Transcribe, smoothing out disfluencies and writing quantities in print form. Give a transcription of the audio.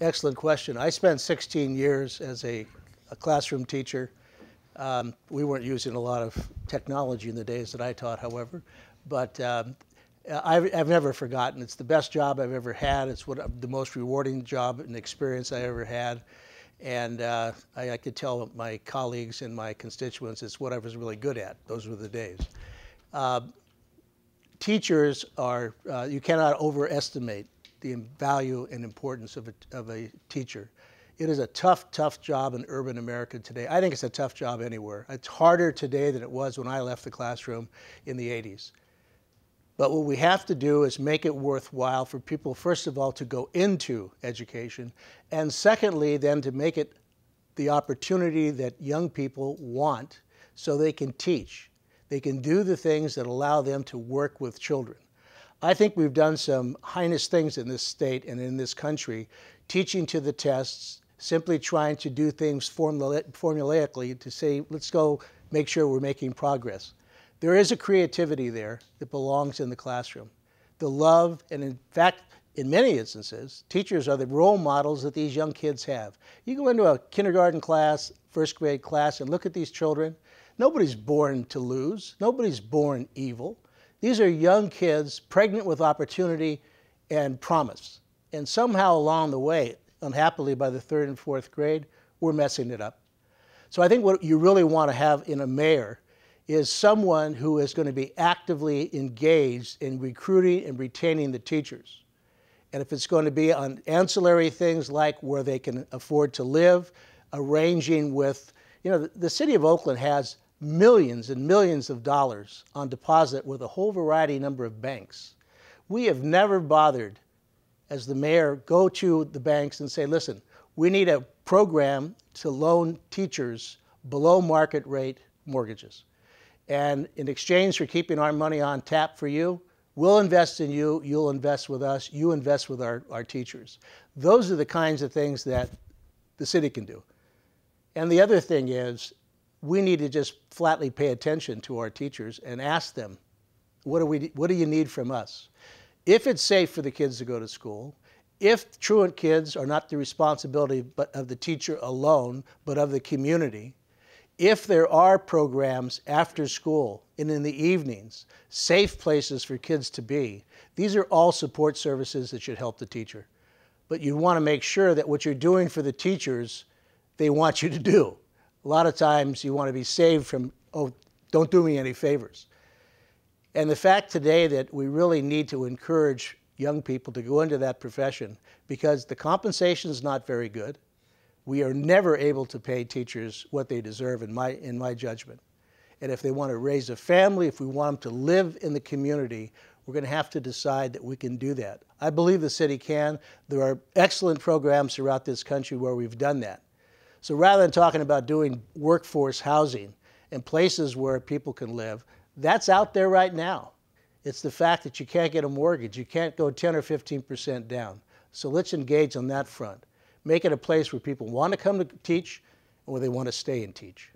Excellent question. I spent 16 years as a classroom teacher. We weren't using a lot of technology in the days that I taught, however, but I've never forgotten. It's the best job I've ever had. It's the most rewarding job and experience I ever had. And I could tell my colleagues and my constituents it's what I was really good at. Those were the days. Teachers are, you cannot overestimate the value and importance of a teacher. It is a tough, tough job in urban America today. I think it's a tough job anywhere. It's harder today than it was when I left the classroom in the 80s. But what we have to do is make it worthwhile for people, first of all, to go into education, and secondly, then to make it the opportunity that young people want so they can teach. They can do the things that allow them to work with children. I think we've done some heinous things in this state and in this country, teaching to the tests, simply trying to do things formulaically to say, let's go make sure we're making progress. There is a creativity there that belongs in the classroom. The love, and in fact, in many instances, teachers are the role models that these young kids have. You go into a kindergarten class, first grade class, and look at these children. Nobody's born to lose. Nobody's born evil. These are young kids pregnant with opportunity and promise. And somehow along the way, unhappily by the third and fourth grade, we're messing it up. So I think what you really want to have in a mayor is someone who is going to be actively engaged in recruiting and retaining the teachers. And if it's going to be on ancillary things like where they can afford to live, arranging with, you know, the city of Oakland has millions and millions of dollars on deposit with a whole variety number of banks. We have never bothered, as the mayor, go to the banks and say, listen, we need a program to loan teachers below market rate mortgages. And in exchange for keeping our money on tap for you, we'll invest in you, you'll invest with us, you invest with our teachers. Those are the kinds of things that the city can do. And the other thing is, we need to just flatly pay attention to our teachers and ask them, what do you need from us? If it's safe for the kids to go to school, if truant kids are not the responsibility of the teacher alone, but of the community, if there are programs after school and in the evenings, safe places for kids to be, these are all support services that should help the teacher. But you want to make sure that what you're doing for the teachers, they want you to do. A lot of times you want to be saved from, oh, don't do me any favors. And the fact today that we really need to encourage young people to go into that profession because the compensation is not very good. We are never able to pay teachers what they deserve in my judgment. And if they want to raise a family, if we want them to live in the community, we're going to have to decide that we can do that. I believe the city can. There are excellent programs throughout this country where we've done that. So rather than talking about doing workforce housing and places where people can live, that's out there right now. It's the fact that you can't get a mortgage. You can't go 10 or 15% down. So let's engage on that front. Make it a place where people want to come to teach and where they want to stay and teach.